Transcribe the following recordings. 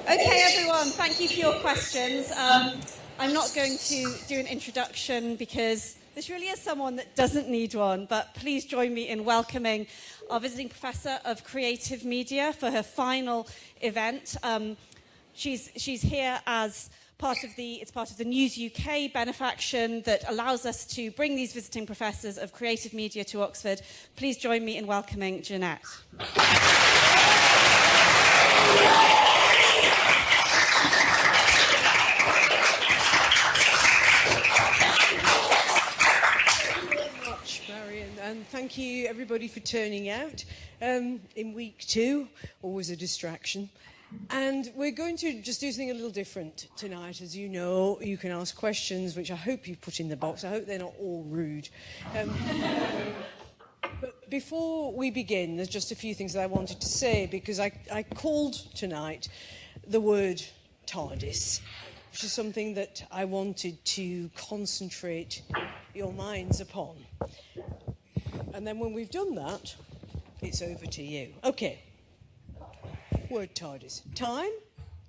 Okay, everyone, thank you for your questions. I'm not going to do an introduction because this really is someone that doesn't need one, but please join me in welcoming our visiting Professor of Creative Media for her final event. She's here as part of the News UK benefaction that allows us to bring these visiting professors of creative media to Oxford. Please join me in welcoming Jeanette. And thank you, everybody, for turning out in week 2. Always a distraction. And we're going to just do something a little different tonight. As you know, you can ask questions, which I hope you put in the box. I hope they're not all rude. But before we begin, there's just a few things that I wanted to say, because I called tonight the word Tardis, which is something that I wanted to concentrate your minds upon. And then when we've done that, it's over to you. Okay. Word Tardis. Time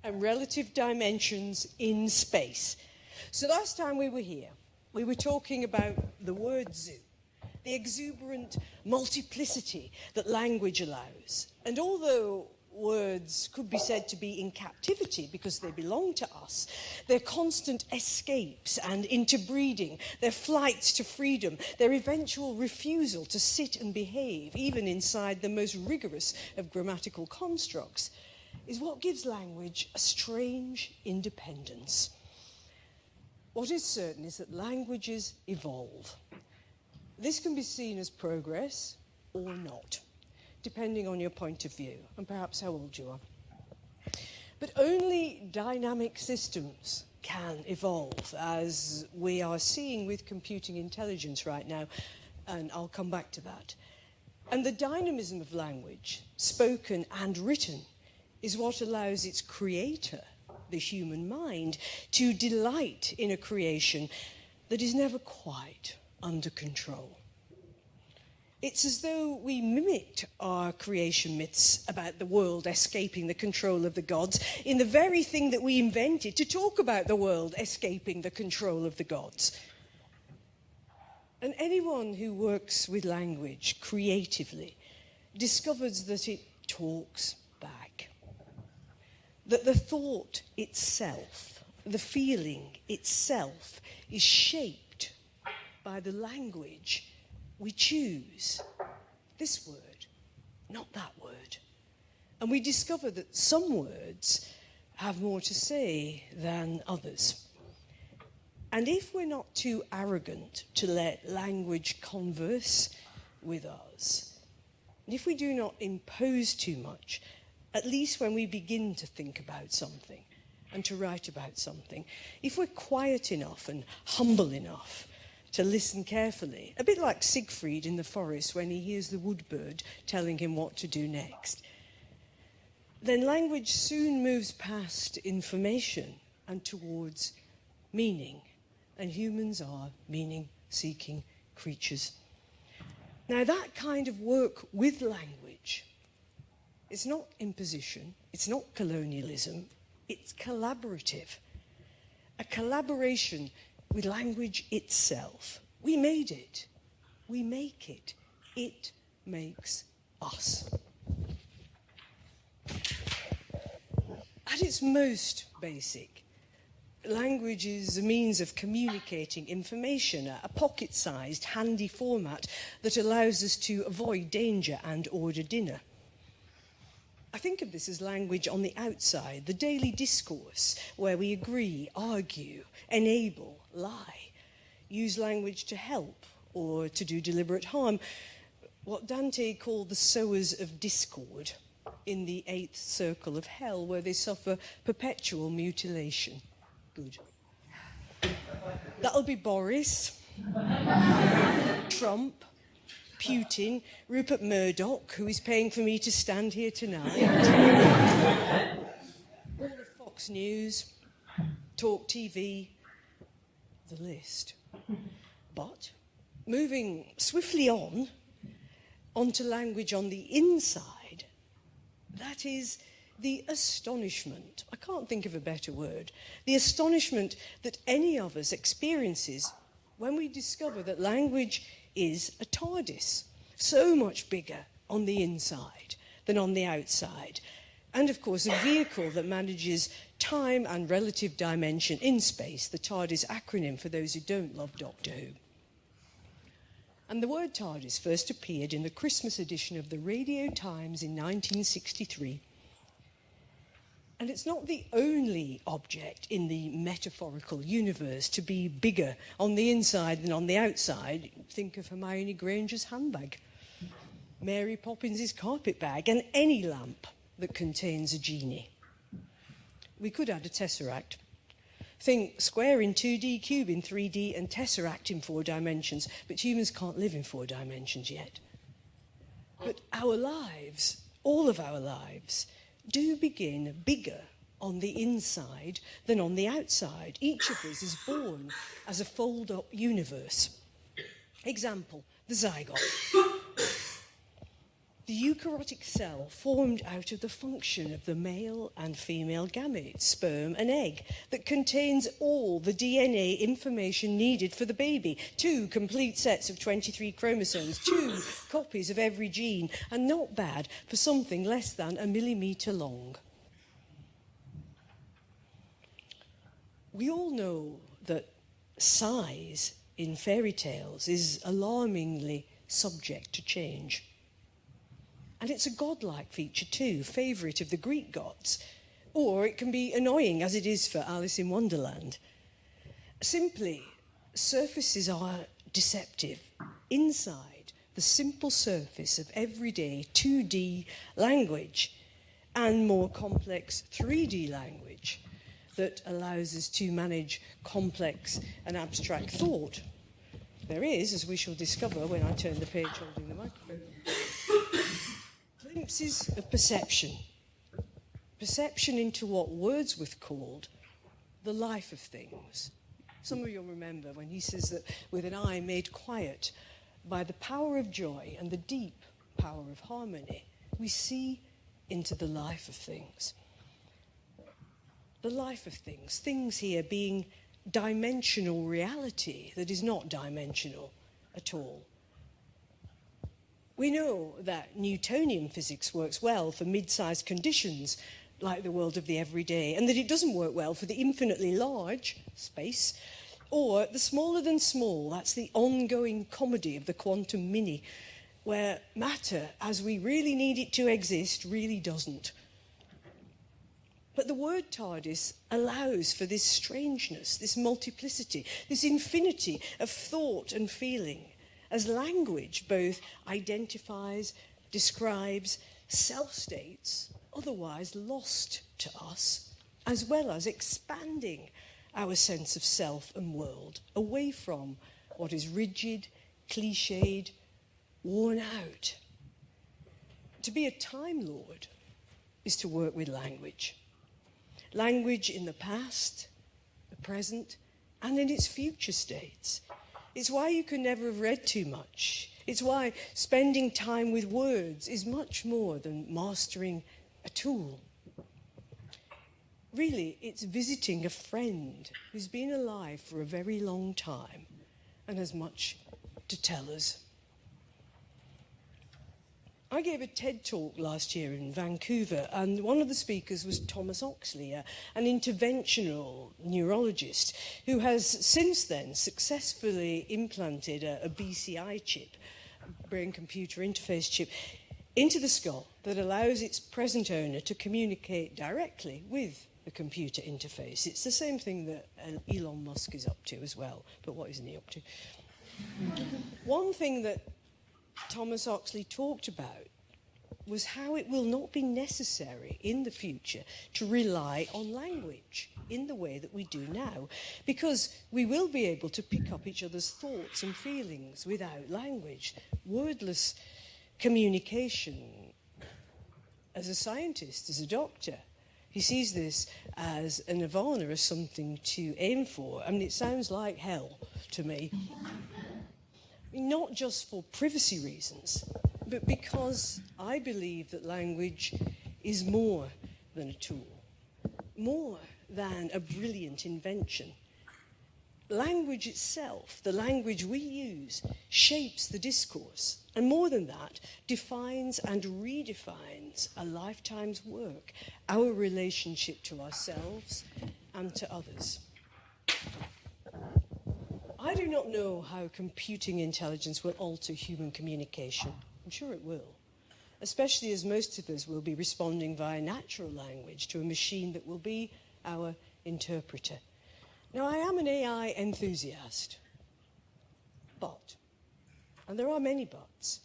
and relative dimensions in space. So last time we were here, we were talking about the word zoo, the exuberant multiplicity that language allows. And although words could be said to be in captivity because they belong to us, their constant escapes and interbreeding, their flights to freedom, their eventual refusal to sit and behave, even inside the most rigorous of grammatical constructs, is what gives language a strange independence. What is certain is that languages evolve. This can be seen as progress or not, depending on your point of view, and perhaps how old you are. But only dynamic systems can evolve, as we are seeing with computing intelligence right now, and I'll come back to that. And the dynamism of language, spoken and written, is what allows its creator, the human mind, to delight in a creation that is never quite under control. It's as though we mimicked our creation myths about the world escaping the control of the gods in the very thing that we invented to talk about the world escaping the control of the gods. And anyone who works with language creatively discovers that it talks back. That the thought itself, the feeling itself, is shaped by the language we choose. This word, not that word. And we discover that some words have more to say than others. And if we're not too arrogant to let language converse with us, and if we do not impose too much, at least when we begin to think about something and to write about something, if we're quiet enough and humble enough to listen carefully, a bit like Siegfried in the forest when he hears the woodbird telling him what to do next, then language soon moves past information and towards meaning. And humans are meaning-seeking creatures. Now, that kind of work with language, it's not imposition, it's not colonialism, it's collaborative. A collaboration with language itself. We made it. We make it. It makes us. At its most basic, language is a means of communicating information, a pocket-sized, handy format that allows us to avoid danger and order dinner. I think of this as language on the outside, the daily discourse where we agree, argue, enable, lie, use language to help or to do deliberate harm, what Dante called the sowers of discord in the 8th circle of hell, where they suffer perpetual mutilation. Good. That'll be Boris, Trump, Putin, Rupert Murdoch, who is paying for me to stand here tonight, all of Fox News, Talk TV, the list. But moving swiftly onto language on the inside, that is the astonishment, I can't think of a better word, the astonishment that any of us experiences when we discover that language is a TARDIS, so much bigger on the inside than on the outside. And of course, a vehicle that manages time and relative dimension in space, the TARDIS acronym for those who don't love Doctor Who. And the word TARDIS first appeared in the Christmas edition of the Radio Times in 1963. And it's not the only object in the metaphorical universe to be bigger on the inside than on the outside. Think of Hermione Granger's handbag, Mary Poppins' carpet bag, and any lamp that contains a genie. We could add a tesseract. Think square in 2D, cube in 3D, and tesseract in 4 dimensions. But humans can't live in 4 dimensions yet. But our lives, all of our lives, do begin bigger on the inside than on the outside. Each of us is born as a fold-up universe. Example, the zygote. The eukaryotic cell formed out of the function of the male and female gametes, sperm and egg, that contains all the DNA information needed for the baby. 2 complete sets of 23 chromosomes, 2 copies of every gene, and not bad for something less than a millimetre long. We all know that size in fairy tales is alarmingly subject to change. And it's a godlike feature too, favourite of the Greek gods. Or it can be annoying, as it is for Alice in Wonderland. Simply, surfaces are deceptive. Inside the simple surface of everyday 2D language and more complex 3D language that allows us to manage complex and abstract thought, there is, as we shall discover when I turn the page holding the microphone, glimpses of perception. Perception into what Wordsworth called the life of things. Some of you'll remember when he says that with an eye made quiet by the power of joy and the deep power of harmony, we see into the life of things. The life of things. Things here being dimensional reality that is not dimensional at all. We know that Newtonian physics works well for mid-sized conditions like the world of the everyday, and that it doesn't work well for the infinitely large space, or the smaller than small. That's the ongoing comedy of the quantum mini, where matter, as we really need it to exist, really doesn't. But the word TARDIS allows for this strangeness, this multiplicity, this infinity of thought and feeling, as language both identifies, describes, self-states, otherwise lost to us, as well as expanding our sense of self and world away from what is rigid, cliched, worn out. To be a Time Lord is to work with language. Language in the past, the present, and in its future states. It's why you can never have read too much. It's why spending time with words is much more than mastering a tool. Really, it's visiting a friend who's been alive for a very long time and has much to tell us. I gave a TED talk last year in Vancouver, and one of the speakers was Thomas Oxley, an interventional neurologist who has since then successfully implanted a BCI chip, brain-computer interface chip, into the skull that allows its present owner to communicate directly with the computer interface. It's the same thing that Elon Musk is up to as well, but what isn't he up to? One thing that Thomas Oxley talked about was how it will not be necessary in the future to rely on language in the way that we do now, because we will be able to pick up each other's thoughts and feelings without language. Wordless communication. As a scientist, as a doctor, he sees this as a nirvana, as something to aim for. I mean, it sounds like hell to me. Not just for privacy reasons, but because I believe that language is more than a tool, more than a brilliant invention. Language itself, the language we use, shapes the discourse, and more than that, defines and redefines a lifetime's work, our relationship to ourselves and to others. I do not know how computing intelligence will alter human communication. I'm sure it will, especially as most of us will be responding via natural language to a machine that will be our interpreter. Now, I am an AI enthusiast, but, and there are many buts,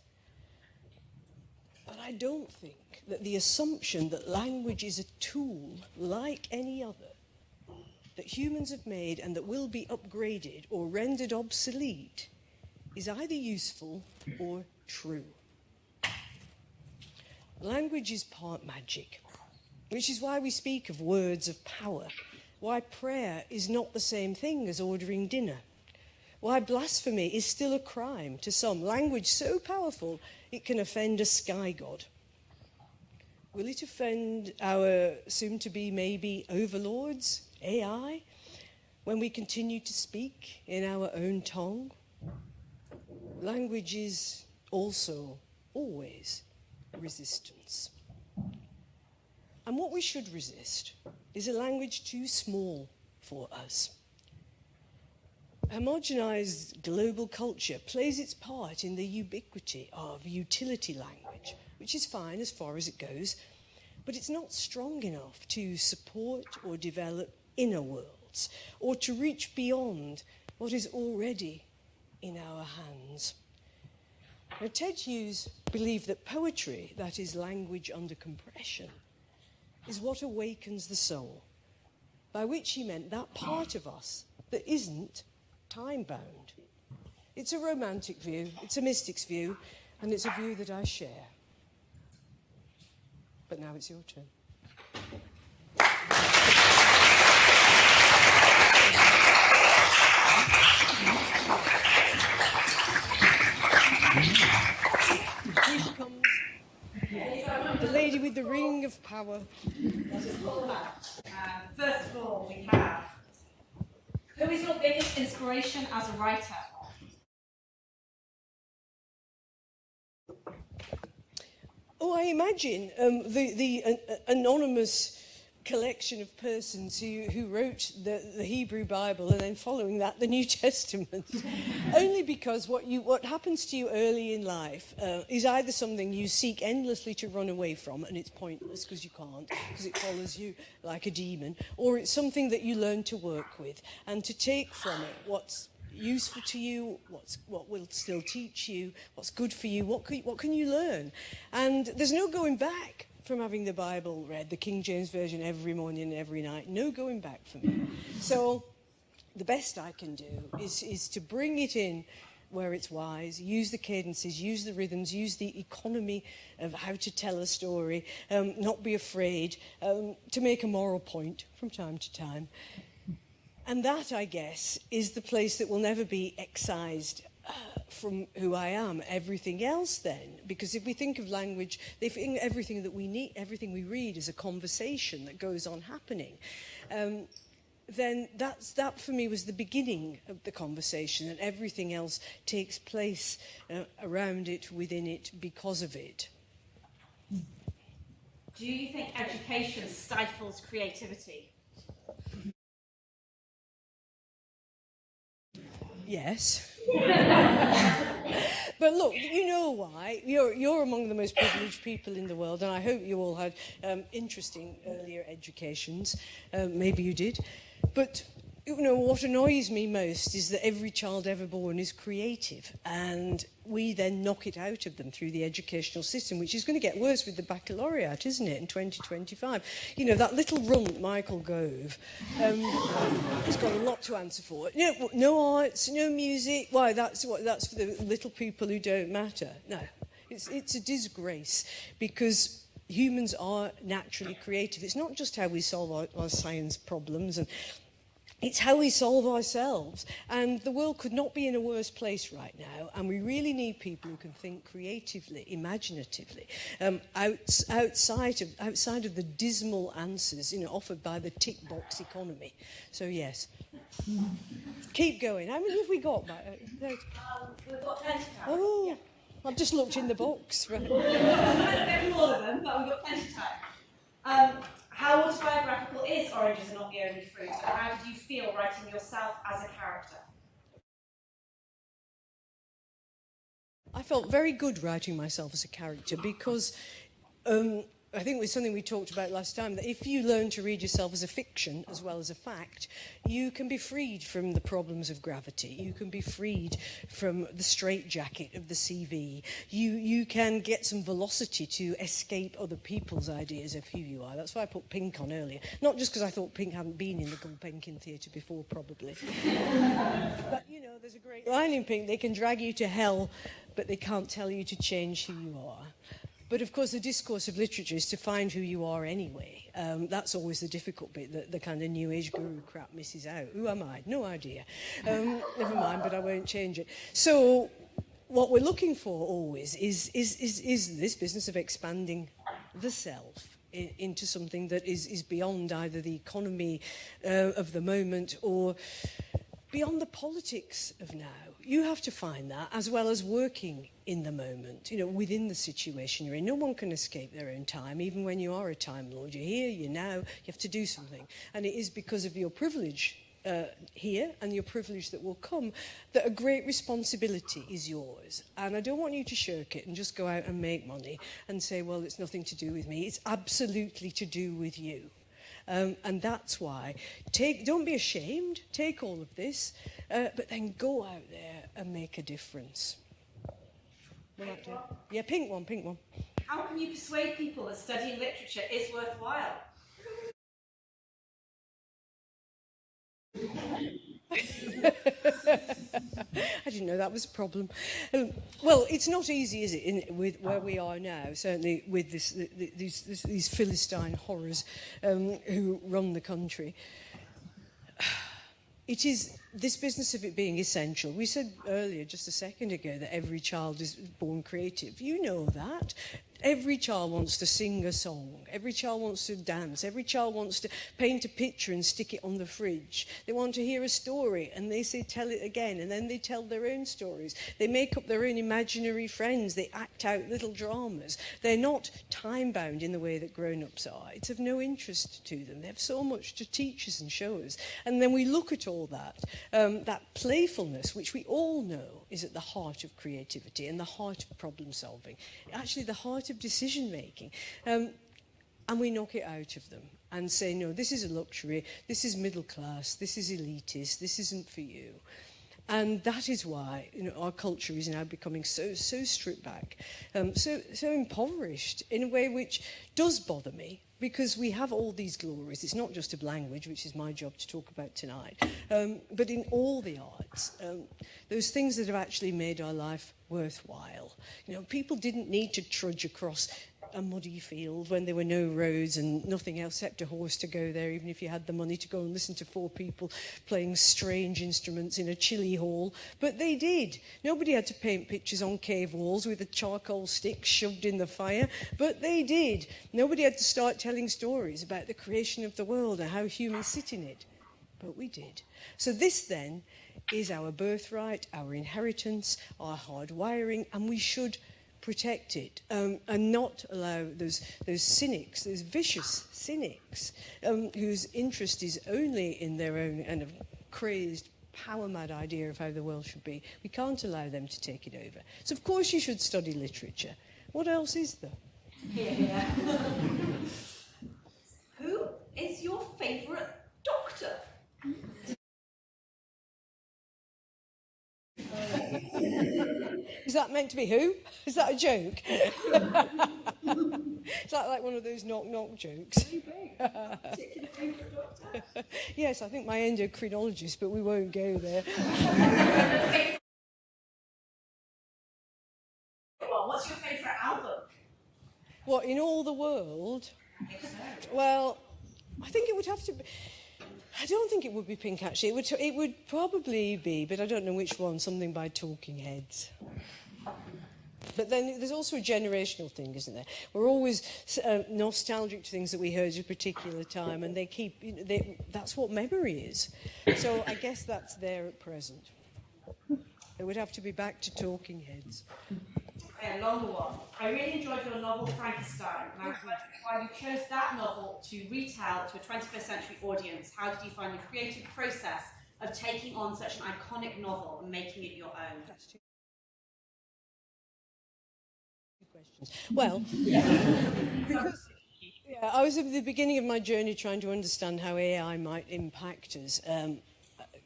but I don't think that the assumption that language is a tool like any other that humans have made and that will be upgraded or rendered obsolete is either useful or true. Language is part magic, which is why we speak of words of power, why prayer is not the same thing as ordering dinner, why blasphemy is still a crime to some. Language so powerful it can offend a sky god. Will it offend our soon-to-be maybe overlords, AI, when we continue to speak in our own tongue? Language is also always resistance. And what we should resist is a language too small for us. Homogenized global culture plays its part in the ubiquity of utility language, which is fine as far as it goes, but it's not strong enough to support or develop inner worlds, or to reach beyond what is already in our hands. Now, Ted Hughes believed that poetry, that is language under compression, is what awakens the soul, by which he meant that part of us that isn't time-bound. It's a romantic view, it's a mystic's view, and it's a view that I share. But now it's your turn. Here she comes. The lady with the ring of power. First of all, we have, who is your biggest inspiration as a writer? Oh, I imagine the anonymous collection of persons who wrote the Hebrew Bible and then following that the New Testament. Only because what happens to you early in life is either something you seek endlessly to run away from, and it's pointless because you can't, because it follows you like a demon, or it's something that you learn to work with and to take from it what's useful to you, what will still teach you, what's good for you, what can you learn. And there's no going back from having the Bible read, the King James Version, every morning and every night. No going back for me. So the best I can do is to bring it in where it's wise, use the cadences, use the rhythms, use the economy of how to tell a story, not be afraid, to make a moral point from time to time. And that, I guess, is the place that will never be excised from who I am. Everything else, then, because if we think of language, they think everything that we need, everything we read is a conversation that goes on happening. Then that for me was the beginning of the conversation, and everything else takes place around it, within it, because of it. Do you think education stifles creativity? Yes. But look, you know why. You're among the most privileged people in the world, and I hope you all had interesting earlier educations. Maybe you did. But you know, what annoys me most is that every child ever born is creative, and we then knock it out of them through the educational system, which is going to get worse with the baccalaureate, isn't it, in 2025? You know, that little runt Michael Gove has got a lot to answer for. No arts, no music. Why, that's for the little people who don't matter. No, it's a disgrace, because humans are naturally creative. It's not just how we solve our science problems and It's how we solve ourselves. And the world could not be in a worse place right now. And we really need people who can think creatively, imaginatively, outside of the dismal answers, offered by the tick box economy. So yes, keep going. How many have we got? We've got 20 time. Oh, Yeah. I've just looked in the box. Right. We won't get through all of them, but we've got plenty of time. How autobiographical is Oranges Are Not the Only Fruit, and how did you feel writing yourself as a character? I felt very good writing myself as a character because I think it was something we talked about last time, that if you learn to read yourself as a fiction as well as a fact, you can be freed from the problems of gravity. You can be freed from the straitjacket of the CV. You can get some velocity to escape other people's ideas of who you are. That's why I put Pink on earlier. Not just because I thought Pink hadn't been in the Gulbenkian Theatre before, probably. But, there's a great line in Pink. They can drag you to hell, but they can't tell you to change who you are. But of course, the discourse of literature is to find who you are anyway. That's always the difficult bit that the kind of new age guru crap misses out. Who am I? No idea. Never mind, but I won't change it. So what we're looking for always is this business of expanding the self into something that is beyond either the economy of the moment or beyond the politics of now. You have to find that, as well as working in the moment, within the situation you're in. No one can escape their own time, even when you are a Time Lord. You're here, you're now, you have to do something. And it is because of your privilege here and your privilege that will come that a great responsibility is yours. And I don't want you to shirk it and just go out and make money and say, well, it's nothing to do with me. It's absolutely to do with you. And that's why, don't be ashamed, take all of this, but then go out there and make a difference. Yeah, pink one. How can you persuade people that studying literature is worthwhile? I didn't know that was a problem. Well, it's not easy, is it, with where we are now, certainly with these Philistine horrors who run the country. It is this business of it being essential. We said earlier, just a second ago, that every child is born creative. You know that. Every child wants to sing a song. Every child wants to dance. Every child wants to paint a picture and stick it on the fridge. They want to hear a story and they say, tell it again. And then they tell their own stories. They make up their own imaginary friends. They act out little dramas. They're not time-bound in the way that grown-ups are. It's of no interest to them. They have so much to teach us and show us. And then we look at all that playfulness, which we all know is at the heart of creativity and the heart of problem solving. Actually, the heart of decision making, and we knock it out of them and say, no, this is a luxury, this is middle class, this is elitist, this isn't for you. And that is why our culture is now becoming so stripped back, so impoverished in a way which does bother me, because we have all these glories. It's not just of language, which is my job to talk about tonight, but in all the arts, those things that have actually made our life worthwhile. People didn't need to trudge across a muddy field when there were no roads and nothing else except a horse to go there, even if you had the money to go and listen to 4 people playing strange instruments in a chilly hall. But they did. Nobody had to paint pictures on cave walls with a charcoal stick shoved in the fire, but they did. Nobody had to start telling stories about the creation of the world and how humans sit in it, but we did. So this then is our birthright, our inheritance, our hard wiring, and we should protect it and not allow those cynics, those vicious cynics, whose interest is only in their own kind of crazed, power-mad idea of how the world should be. We can't allow them to take it over. So of course you should study literature. What else is there? Yeah. Who is your favourite doctor? Is that meant to be who? Is that a joke? Is that like one of those knock-knock jokes? Particular favourite doctor? Yes, I think my endocrinologist, but we won't go there. What's your favourite album? What, in all the world? I think so. Well, I think it would have to be... I don't think it would be Pink, actually. It would probably be, but I don't know which one, something by Talking Heads. But then there's also a generational thing, isn't there? We're always nostalgic to things that we heard at a particular time, and they keep, that's what memory is. So I guess that's there at present. It would have to be back to Talking Heads. Okay, a longer one. I really enjoyed your novel Frankenstein, and I was wondering why you chose that novel to retell to a 21st century audience. How did you find the creative process of taking on such an iconic novel and making it your own? That's two questions. Well, because I was at the beginning of my journey trying to understand how AI might impact us, and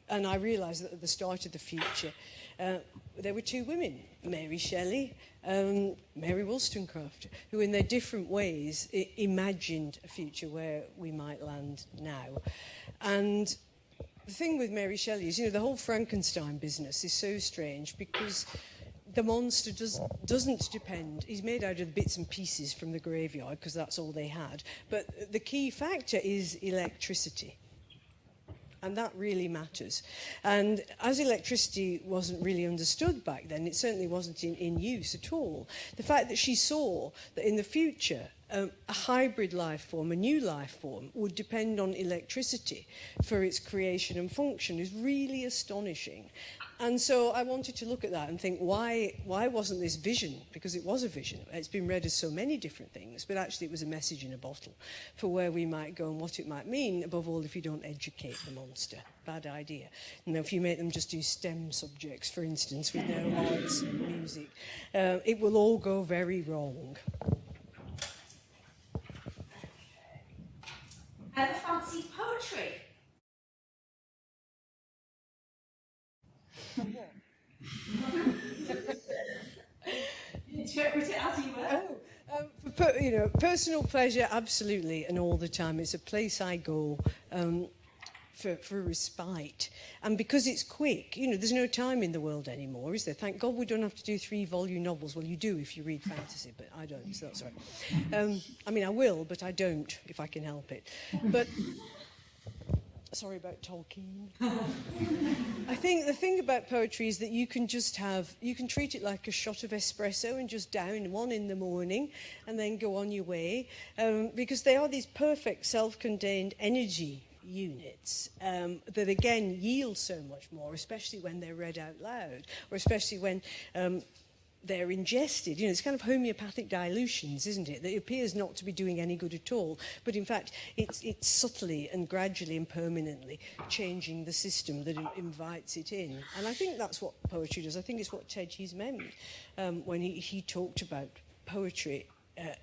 I realised that at the start of the future, there were two women, Mary Shelley and Mary Wollstonecraft, who in their different ways imagined a future where we might land now. And the thing with Mary Shelley is, the whole Frankenstein business is so strange because the monster doesn't depend. He's made out of bits and pieces from the graveyard because that's all they had. But the key factor is electricity. And that really matters. And as electricity wasn't really understood back then, it certainly wasn't in use at all. The fact that she saw that in the future, a hybrid life form, a new life form, would depend on electricity for its creation and function is really astonishing. And so I wanted to look at that and think, why wasn't this vision? Because it was a vision. It's been read as so many different things, but actually it was a message in a bottle for where we might go and what it might mean, above all, if you don't educate the monster. Bad idea. If you make them just do STEM subjects, for instance, with no arts and music, it will all go very wrong. Ever fancied poetry? Interpret it as you will. Personal pleasure, absolutely, and all the time. It's a place I go for respite. And because it's quick, there's no time in the world anymore, is there? Thank God we don't have to do 3-volume novels. Well, you do if you read fantasy, but I don't, so that's all right. I will, but I don't, if I can help it. But sorry about Tolkien. I think the thing about poetry is that you can treat it like a shot of espresso and just down one in the morning and then go on your way, because they are these perfect self-contained energy units that again yield so much more, especially when they're read out loud, or especially when they're ingested. It's kind of homeopathic dilutions, isn't it? That appears not to be doing any good at all, but in fact it's subtly and gradually and permanently changing the system that invites it in. And I think that's what poetry does. I think it's what Ted Hughes meant when he talked about poetry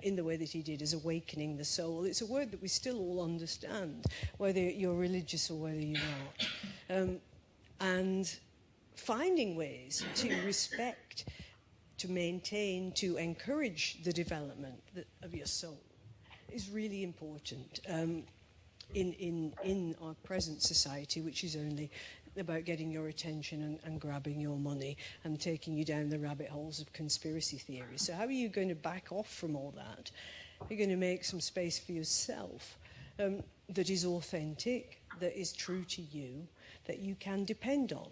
in the way that he did, as awakening the soul. It's a word that we still all understand, whether you're religious or whether you're not. And finding ways to respect, to maintain, to encourage the development of your soul is really important in our present society, which is only about getting your attention and grabbing your money and taking you down the rabbit holes of conspiracy theories. So how are you going to back off from all that? You're going to make some space for yourself that is authentic, that is true to you, that you can depend on.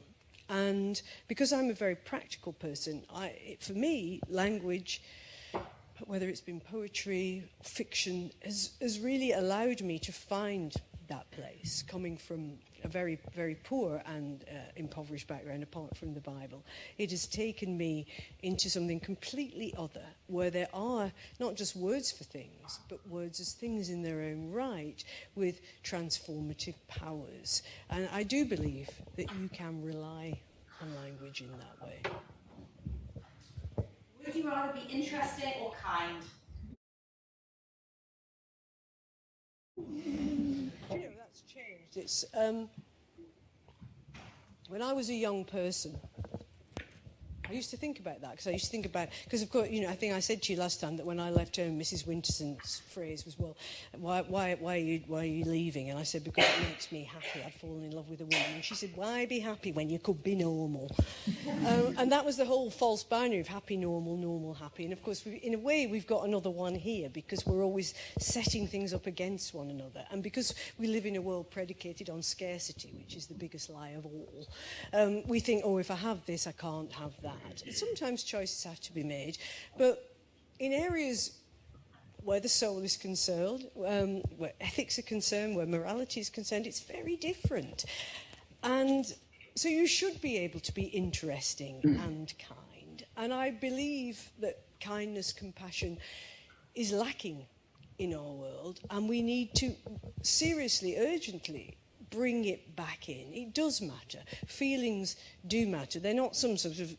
And because I'm a very practical person, for me, language, whether it's been poetry, fiction, has really allowed me to find that place, coming from a very, very poor and impoverished background, apart from the Bible. It has taken me into something completely other, where there are not just words for things, but words as things in their own right, with transformative powers. And I do believe that you can rely on language in that way. Would you rather be interesting or kind? That's changed. It's when I was a young person, I used to think about that because of course, I think I said to you last time that when I left home, Mrs. Winterson's phrase was, well, why are you leaving? And I said, because it makes me happy. I'd fallen in love with a woman. And she said, why be happy when you could be normal? And that was the whole false binary of happy, normal, normal, happy. And of course, in a way, we've got another one here because we're always setting things up against one another. And because we live in a world predicated on scarcity, which is the biggest lie of all, we think, oh, if I have this, I can't have that. Sometimes choices have to be made, but in areas where the soul is concerned, where ethics are concerned, where morality is concerned, it's very different. And so you should be able to be interesting and kind. And I believe that kindness, compassion is lacking in our world, and we need to seriously, urgently bring it back in. It does matter. Feelings do matter. They're not some sort of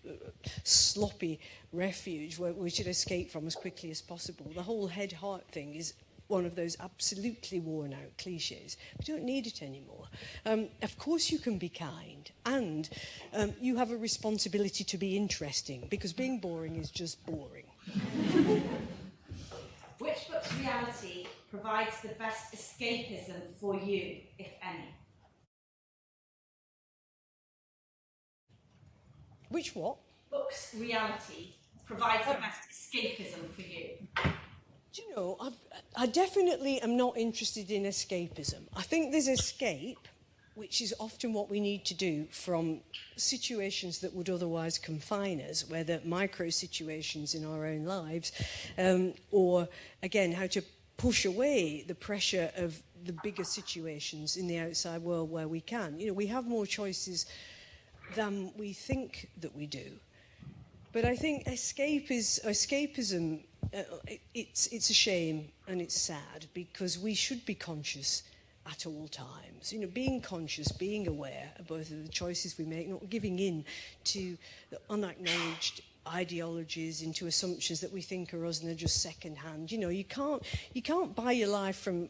sloppy refuge where we should escape from as quickly as possible. The whole head-heart thing is one of those absolutely worn-out cliches. We don't need it anymore. Of course you can be kind, and you have a responsibility to be interesting, because being boring is just boring. Which book's reality provides the best escapism for you, if any? Which what? Book's reality provides the best escapism for you. Do you know, I definitely am not interested in escapism. I think there's escape, which is often what we need to do from situations that would otherwise confine us, whether micro situations in our own lives, or, again, how to push away the pressure of the bigger situations in the outside world where we can. You know, we have more choices than we think that we do. But I think escapism, it's a shame and it's sad, because we should be conscious at all times. You know, being conscious, being aware of both of the choices we make, not giving in to the unacknowledged ideologies, into assumptions that we think are us and are just second-hand. You know, you can't buy your life from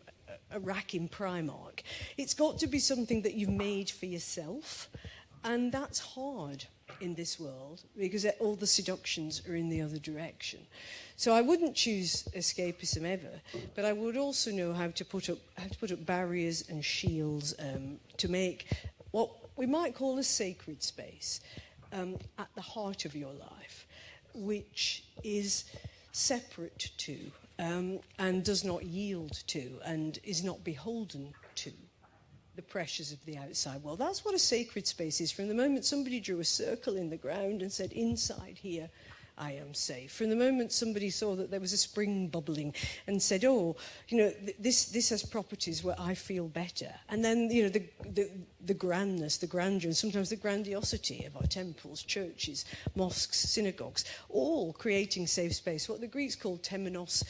a rack in Primark. It's got to be something that you've made for yourself, and that's hard in this world because all the seductions are in the other direction. So I wouldn't choose escapism ever, but I would also know how to put up barriers and shields to make what we might call a sacred space at the heart of your life, which is separate to and does not yield to and is not beholden to the pressures of the outside world. That's what a sacred space is. From the moment somebody drew a circle in the ground and said, inside here, I am safe. From the moment somebody saw that there was a spring bubbling and said, oh, you know, this has properties where I feel better. And then, you know, the grandness, the grandeur, and sometimes the grandiosity of our temples, churches, mosques, synagogues, all creating safe space, what the Greeks called temenos,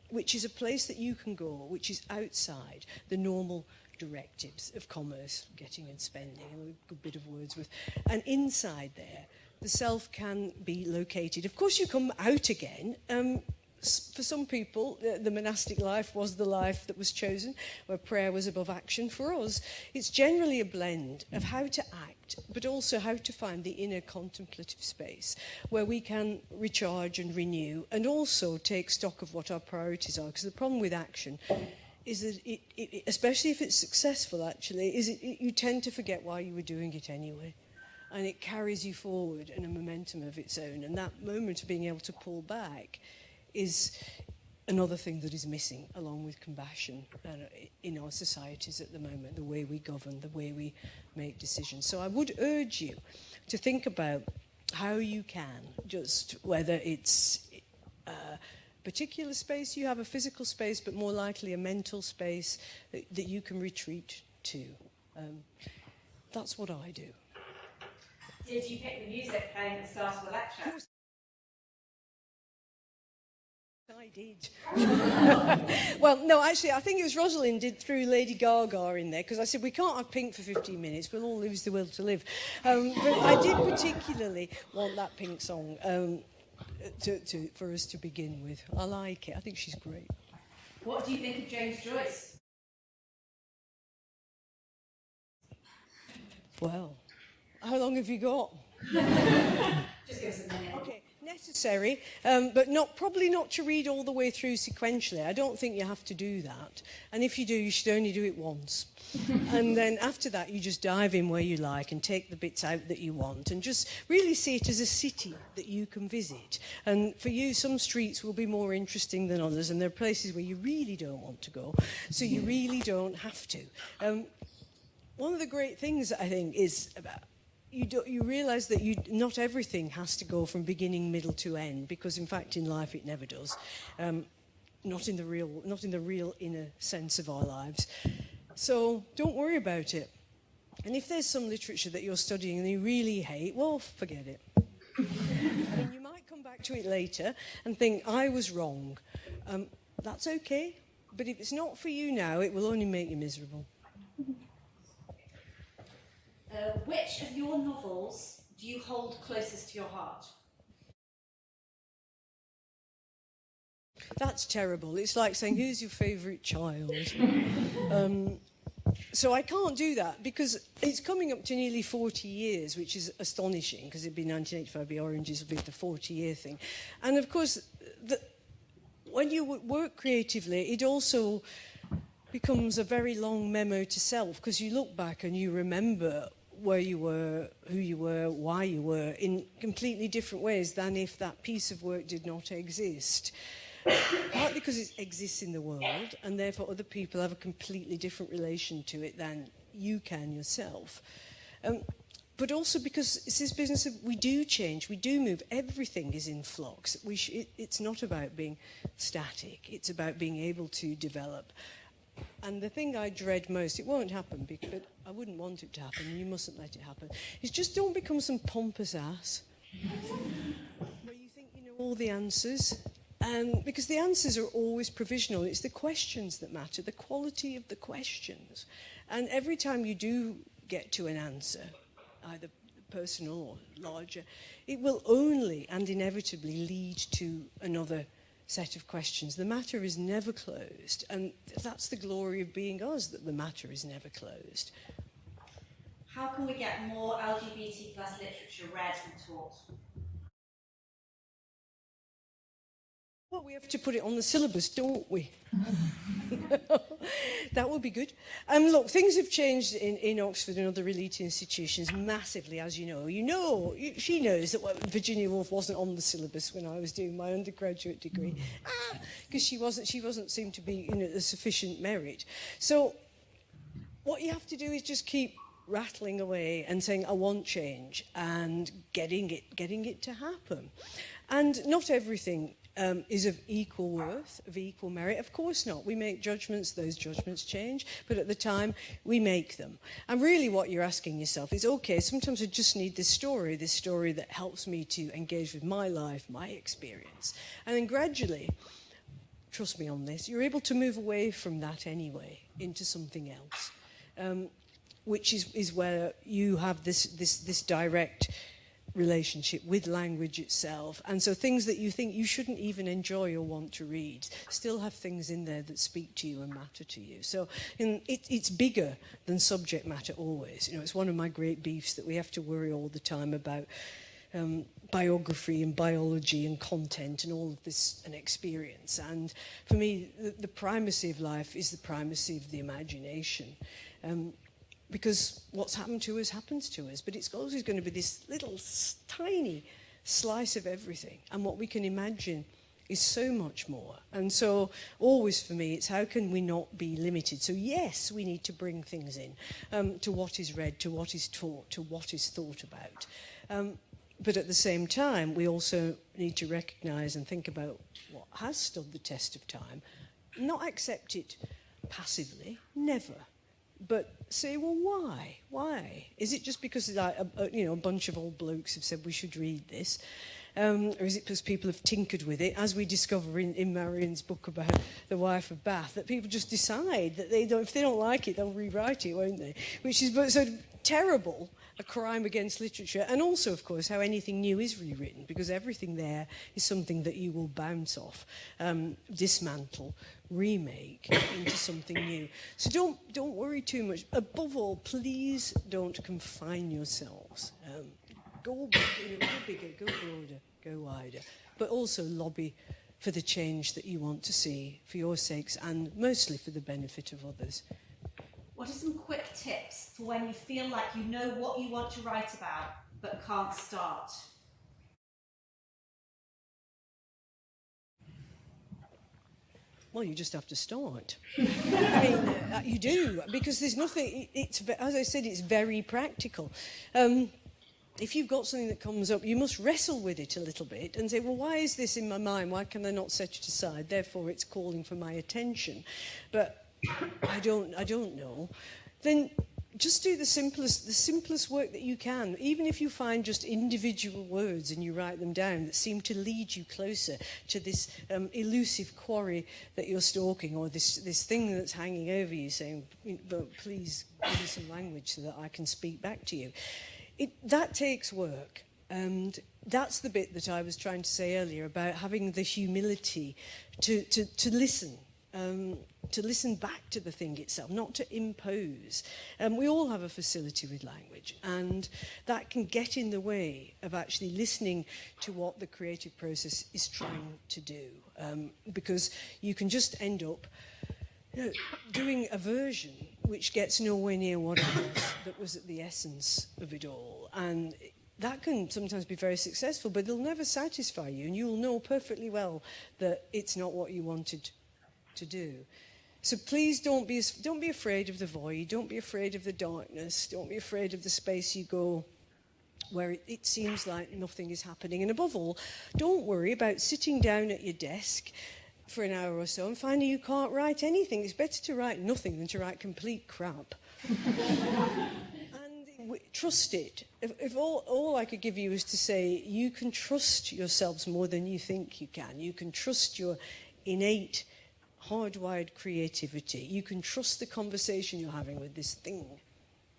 which is a place that you can go, which is outside the normal directives of commerce, getting and spending, and a good bit of Wordsworth. And inside there, the self can be located. Of course, you come out again. For some people, the monastic life was the life that was chosen, where prayer was above action. For us, it's generally a blend of how to act, but also how to find the inner contemplative space where we can recharge and renew, and also take stock of what our priorities are. Because the problem with action is that, it, especially if it's successful, actually, is you tend to forget why you were doing it anyway. And it carries you forward in a momentum of its own. And that moment of being able to pull back is another thing that is missing, along with compassion in our societies at the moment, the way we govern, the way we make decisions. So I would urge you to think about how you can, just whether it's particular space, you have a physical space, but more likely a mental space that you can retreat to. That's what I do. Did you pick the music playing at the start of the lecture? Of course I did. Well, no, actually, I think it was Rosalind did through Lady Gaga in there, because I said, we can't have Pink for 15 minutes, we'll all lose the will to live. But I did particularly want that Pink song for us to begin with. I like it. I think she's great. What do you think of James Joyce? Well, how long have you got? Just give us a minute. Okay, necessary, but probably not to read all the way through sequentially. I don't think you have to do that. And if you do, you should only do it once. And then after that, you just dive in where you like and take the bits out that you want and just really see it as a city that you can visit. And for you, some streets will be more interesting than others, and there are places where you really don't want to go, so you really don't have to. One of the great things, I think, is about you realise that not everything has to go from beginning, middle to end, because in fact in life it never does. Not in the real inner sense of our lives. So don't worry about it. And if there's some literature that you're studying and you really hate, well, forget it. I mean, you might come back to it later and think, I was wrong. That's okay. But if it's not for you now, it will only make you miserable. Which of your novels do you hold closest to your heart? That's terrible. It's like saying, who's your favourite child? So I can't do that because it's coming up to nearly 40 years, which is astonishing because it'd be 1985, the Oranges would be the 40-year thing. And of course, when you work creatively, it also becomes a very long memo to self because you look back and you remember where you were, who you were, why you were, in completely different ways than if that piece of work did not exist. Partly because it exists in the world, and therefore other people have a completely different relation to it than you can yourself. But also because it's this business of we do change, we do move, everything is in flux. It's not about being static, it's about being able to develop. And the thing I dread most, it won't happen, but I wouldn't want it to happen, and you mustn't let it happen, is just don't become some pompous ass where you think you know all the answers. Because the answers are always provisional. It's the questions that matter, the quality of the questions. And every time you do get to an answer, either personal or larger, it will only and inevitably lead to another set of questions. The matter is never closed, and that's the glory of being us, that the matter is never closed. How can we get more LGBT plus literature read and taught? Well, we have to put it on the syllabus, don't we? That would be good. Look, things have changed in Oxford and other elite institutions massively, as you know. She knows that Virginia Woolf wasn't on the syllabus when I was doing my undergraduate degree, because she wasn't seemed to be a sufficient merit. So what you have to do is just keep rattling away and saying, I want change, and getting it to happen. And not everything is of equal worth, of equal merit. Of course not. We make judgments, those judgments change, but at the time, we make them. And really what you're asking yourself is, okay, sometimes I just need this story that helps me to engage with my life, my experience. And then gradually, trust me on this, you're able to move away from that anyway into something else, which is where you have this direct relationship with language itself. And so things that you think you shouldn't even enjoy or want to read still have things in there that speak to you and matter to you. So it's bigger than subject matter always. It's one of my great beefs that we have to worry all the time about biography and biology and content and all of this and experience. And for me, the primacy of life is the primacy of the imagination. Because what's happened to us happens to us, but it's always going to be this little tiny slice of everything, and what we can imagine is so much more. And so always for me, it's how can we not be limited? So yes, we need to bring things in to what is read, to what is taught, to what is thought about. But at the same time, we also need to recognise and think about what has stood the test of time, not accept it passively, never. But say, well, why? Why? Is it just because a bunch of old blokes have said we should read this? Or is it because people have tinkered with it, as we discover in Marion's book about the wife of Bath, that people just decide that if they don't like it, they'll rewrite it, won't they? Which is so terrible, a crime against literature, and also, of course, how anything new is rewritten, because everything there is something that you will bounce off, dismantle, remake into something new. So don't worry too much. Above all, please don't confine yourselves. go big, go bigger, go broader, go wider, but also lobby for the change that you want to see for your sakes and mostly for the benefit of others. What are some quick tips for when you feel like you know what you want to write about but can't start? Well, you just have to start. I mean, you do, because there's nothing, as I said, it's very practical. If you've got something that comes up, you must wrestle with it a little bit and say, well, why is this in my mind? Why can I not set it aside? Therefore, it's calling for my attention. But I don't know. Then just do the simplest work that you can. Even if you find just individual words and you write them down that seem to lead you closer to this elusive quarry that you're stalking, or this thing that's hanging over you saying, but please give me some language so that I can speak back to you. That takes work. And that's the bit that I was trying to say earlier about having the humility to listen. To listen back to the thing itself, not to impose. We all have a facility with language, and that can get in the way of actually listening to what the creative process is trying to do, because you can just end up doing a version which gets nowhere near what it was that was at the essence of it all. And that can sometimes be very successful, but it'll never satisfy you, and you'll know perfectly well that it's not what you wanted to do. So please don't be afraid of the void, don't be afraid of the darkness, don't be afraid of the space you go where it seems like nothing is happening. And above all, don't worry about sitting down at your desk for an hour or so and finding you can't write anything. It's better to write nothing than to write complete crap. And trust it. If all I could give you is to say, you can trust yourselves more than you think you can. You can trust your innate hardwired creativity. You can trust the conversation you're having with this thing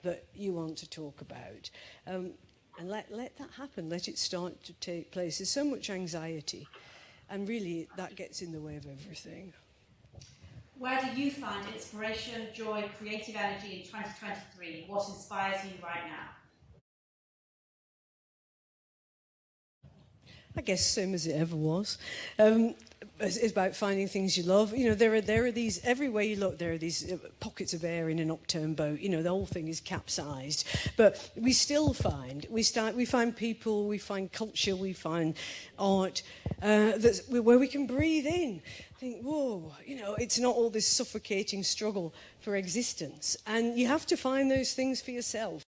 that you want to talk about. And let that happen. Let it start to take place. There's so much anxiety, and really that gets in the way of everything. Where do you find inspiration, joy, creative energy in 2023? What inspires you right now? I guess same as it ever was. It's about finding things you love. You know, there are these, everywhere you look, there are these pockets of air in an upturned boat. You know, the whole thing is capsized. But we still find, we find people, we find culture, we find art, where we can breathe in. Think, whoa, you know, it's not all this suffocating struggle for existence. And you have to find those things for yourself.